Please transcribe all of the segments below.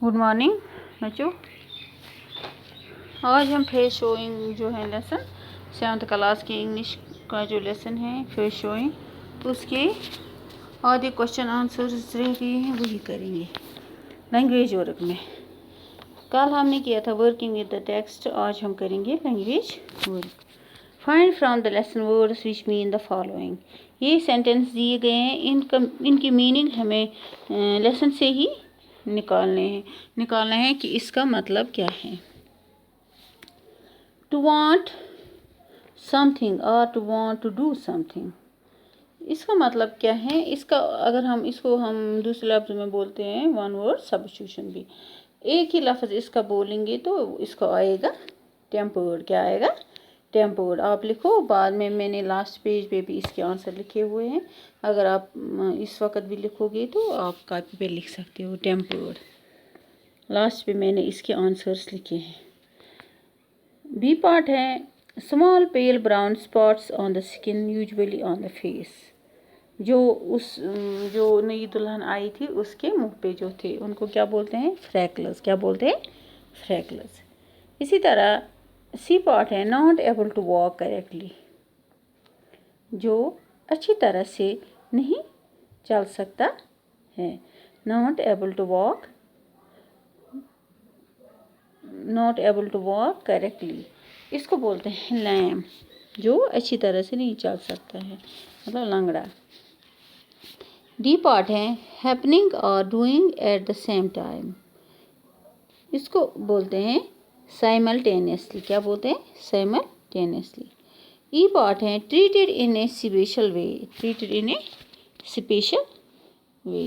Good morning बच्चों। आज हम फेस शोइंग जो है लेसन 7th क्लास की इंग्लिश का जो लेसन है फेस शोइंग उसके आधे क्वेश्चन आंसर्स रह गए हैं वही करेंगे लैंग्वेज वर्क में। कल हमने किया था वर्किंग विद द टेक्स्ट, आज हम करेंगे language work. Find from the lesson words which mean the following. ये सेंटेंस दिए गए हैं, इनकी मीनिंग हमें लेसन से ही निकालना है कि इसका मतलब क्या है। टू वांट समथिंग और to want to do something, इसका मतलब क्या है। इसका अगर हम दूसरे लफ्ज़ में बोलते हैं वन वर्ड सब्स्टिट्यूशन भी, एक ही लफ्ज़ इसका बोलेंगे तो इसका आएगा टेम्पर्ड। क्या आएगा? टेम्पर्ड। आप लिखो, बाद में मैंने लास्ट पेज पे भी इसके आंसर लिखे हुए हैं। अगर आप इस वक्त भी लिखोगे तो आप कॉपी पे लिख सकते हो टेम्पर्ड। लास्ट पे मैंने इसके आंसर्स लिखे हैं। बी पार्ट है small pale brown spots on the skin usually on the face. जो नई दुल्हन आई थी उसके मुंह पे जो थे उनको क्या बोलते हैं? फ्रैकल्स। क्या बोलते हैं? फ्रैकल्स। इसी तरह सी पार्ट है not able to walk correctly, जो अच्छी तरह से नहीं चल सकता है। Not able to walk correctly, इसको बोलते हैं लैम, जो अच्छी तरह से नहीं चल सकता है, मतलब लंगड़ा। डी पार्ट है हैपनिंग और doing at the same time, इसको बोलते हैं साइमल्टेनियसली। क्या बोलते हैं? साइमल्टेनियसली। ई पार्ट है treated in A special way. Treated in A special वे,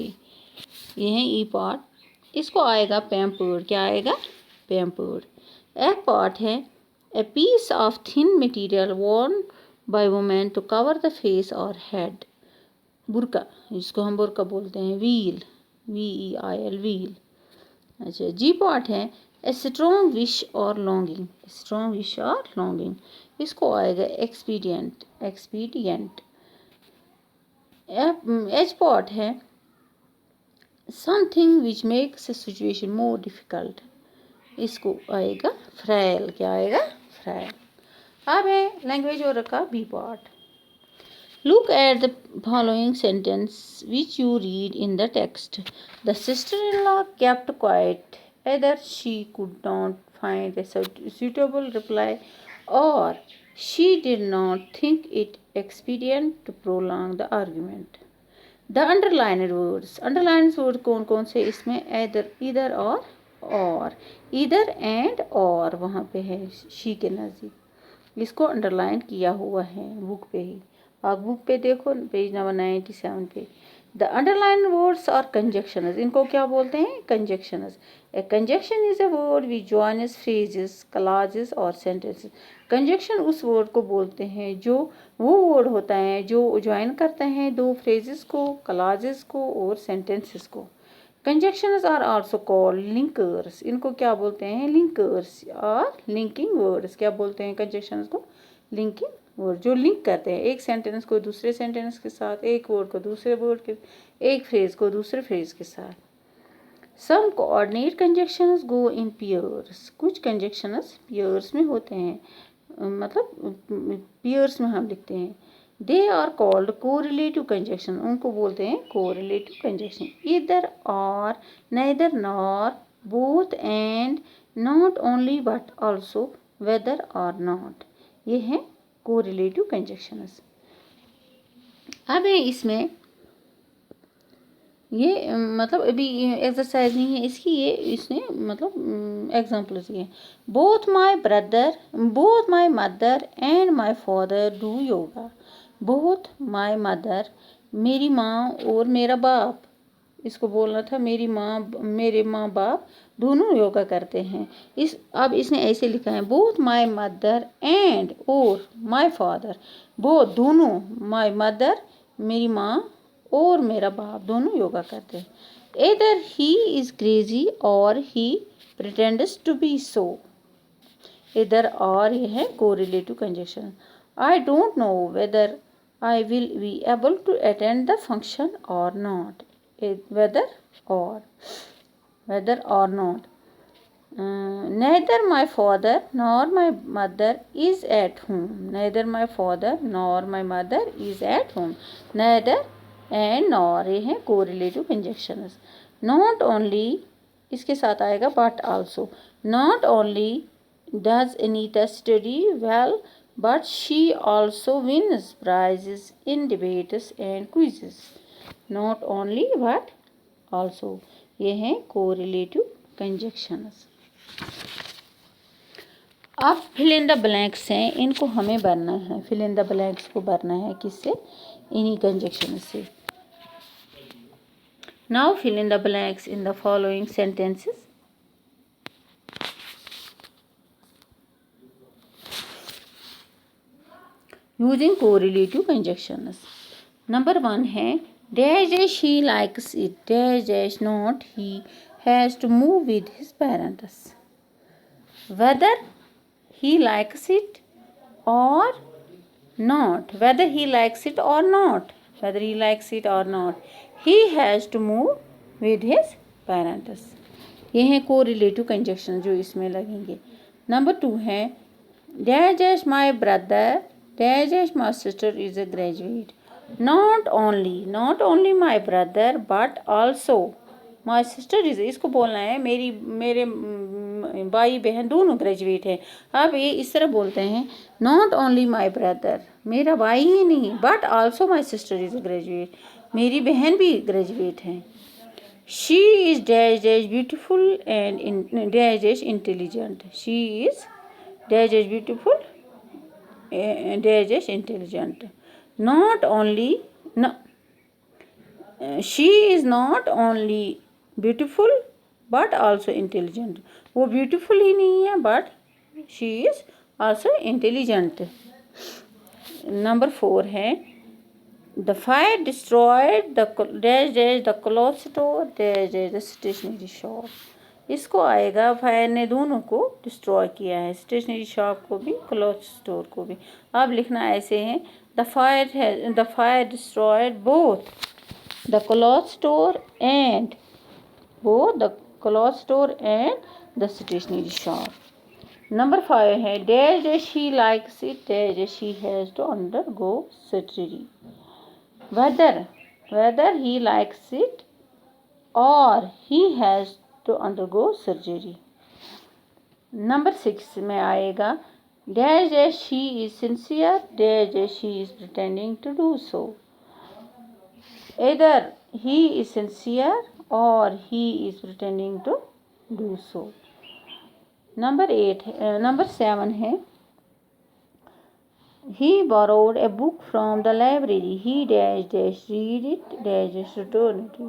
ये है ई पार्ट। इसको आएगा पैम्पर्ड। क्या आएगा? पैम्पर्ड। एफ पार्ट है a piece of thin material worn by women to cover the face और हेड। बुर्का, जिसको हम बुर्का बोलते हैं। Veil, VEIL, veil. अच्छा, जी पार्ट है ए स्ट्रॉन्ग विश और लॉन्गिंग। स्ट्रॉन्ग विश और लॉन्गिंग, इसको आएगा एक्सपीडियंट। एच पार्ट है something which makes a situation more difficult, इसको आएगा फ्राइल। क्या आएगा? फ्राइल। अब है लैंग्वेज और का B part. Look at the following sentence which you read in the text. The sister-in-law kept quiet. Either she could not find a suitable reply or she did not think it expedient to prolong the argument. The underlined words. Underlined words कौन से इसमें? either और either and और वहाँ पे है she के नज़दीक, इसको अंडरलाइन किया हुआ है बुक पे ही। आप बुक पे देखो पेज नंबर 97 पे। The underline words are conjunctions, इनको क्या बोलते हैं? Conjunctions. A conjunction is a word which joins phrases, clauses और सेंटेंसेस। कंजक्शन उस वर्ड को बोलते हैं जो वो वर्ड होता है जो ज्वाइन करते हैं दो फ्रेजेस को, क्लॉजेस को और सेंटेंसेस को। Conjunctions are also called linkers, इनको क्या बोलते हैं? लिंकर्स और लिंकिंग वर्ड्स। क्या बोलते हैं कंजक्शंस को? लिंकिंग वर्ड, जो लिंक करते हैं एक सेंटेंस को दूसरे सेंटेंस के साथ, एक वर्ड को दूसरे वर्ड के, एक फ्रेज को दूसरे फ्रेज के साथ। Some coordinate conjunctions go in pairs, कुछ कंजक्शंस पेयर्स में होते हैं, मतलब पेयर्स में हम लिखते हैं। They are called correlative conjunction, उनको बोलते हैं correlative conjunction. Either or, neither nor, both and, not only but also, whether or not, ये हैं कोरिलेटिव कंजक्शंस। अब है इसमें ये मतलब अभी एक्सरसाइज नहीं है इसकी, ये इसने मतलब एग्जाम्पल्स दिए। Both my mother and my father do yoga. Both my mother, मेरी माँ और मेरा बाप, इसको बोलना था मेरी माँ, मेरे माँ बाप दोनों योगा करते हैं। अब इसने ऐसे लिखा है बोथ माई मदर एंड और माई फादर, बोथ दोनों, माई मदर मेरी माँ और मेरा बाप दोनों योगा करते हैं। Either he is crazy or he pretends to be so. इधर और ये है correlative conjunction. I don't know whether I will be able to attend the function or not. Whether or, whether or not. Neither my father nor my mother is at home. Neither my father nor my mother is at home. Neither and nor ये हैं correlative conjunctions. Not only इसके साथ आएगा but also. Not only does Anita study well, but she also wins prizes in debates and quizzes. Not only but also. ये हैं correlative conjunctions. अब fill in the blanks हैं, इनको हमें भरना है. फिल इन द ब्लैंक्स को भरना है किससे? इन्हीं कंजक्शन से. Now fill in the blanks in the following sentences. Using correlative conjunctions. Number 1 है dash dash he likes it, dash dash not he has to move with his parents. Whether he likes it or not, whether he likes it or not, whether he likes it or not, he has to move with his parents. ये हैं correlative conjunction जो इसमें लगेंगे. Number 2 है dash dash my brother dash dash my sister is a graduate. Not only my brother but also my sister is. इसको बोलना है मेरे भाई बहन दोनों ग्रेजुएट हैं. अब ये इस तरह बोलते हैं नॉट ओनली माई ब्रदर, मेरा भाई ही नहीं, but also my sister is graduate, मेरी बहन भी ग्रेजुएट हैं. She is dash dash beautiful and dash dash intelligent. She is dash dash beautiful dash dash intelligent. Not only she is not only beautiful but also intelligent. वो beautiful ही नहीं है but she is also intelligent. Number 4 है the fire destroyed the dash dash the cloth store dash dash the stationery shop. इसको आएगा fire ने दोनों को डिस्ट्रॉय किया है, स्टेशनरी शॉप को भी क्लॉथ स्टोर को भी. अब लिखना ऐसे है the fire destroyed both the cloth store and the cloth store and the stationery shop. Number 5 है dash dash he likes it dash dash he has to undergo surgery. Whether he likes it or he has to undergo surgery. Number 6 में आएगा dash dash he is sincere dash dash he is pretending to do so. Either he is sincere or he is pretending to do so. Number 7 है he borrowed a book from the library. He dash dash read it dash dash return it.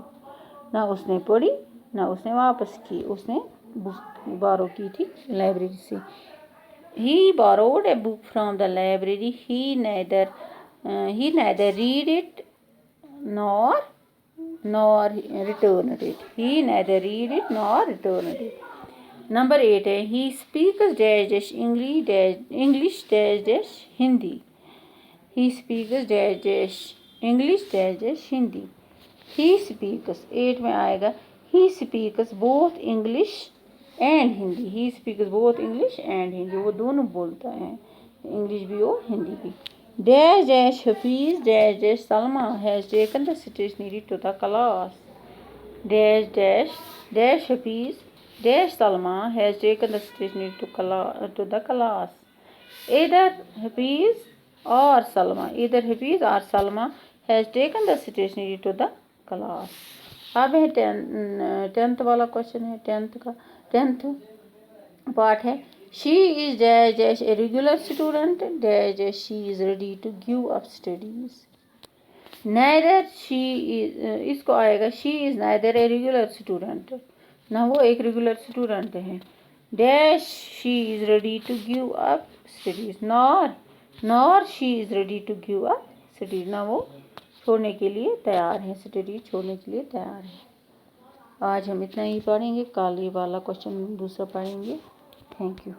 ना उसने पढ़ी ना उसने वापस की, उसने book बारो की थी लाइब्रेरी से. He borrowed a book from the library. He neither read it nor returned it. He neither read it nor returned it. Number 8 है he speaks dash dash English dash dash Hindi. He speaks dash dash English dash dash Hindi. He speaks 8 में आएगा he speaks both English and Hindi. He speaks both English and Hindi. वो दोनों बोलता है, English भी और हिंदी भी. Dash dash Hafiz dash dash Salma has taken the stationery to the class. Dash dash Hafiz dash Salma has taken the stationery to the class. Either Hafiz or Salma has taken the stationery to the class. अब है 10th वाला question है. 10th part है she is dash dash a regular student dash dash she is ready to give up studies. neither she is इसको आएगा she is neither a regular student, ना वो एक रेगुलर स्टूडेंट है. dash she is ready to give up studies nor she is ready to give up studies, ना वो छोड़ने के लिए तैयार है, स्टडी छोड़ने के लिए तैयार है. आज हम इतना ही पढ़ेंगे, कल ये वाला क्वेश्चन दूसरा पढ़ेंगे. Thank you.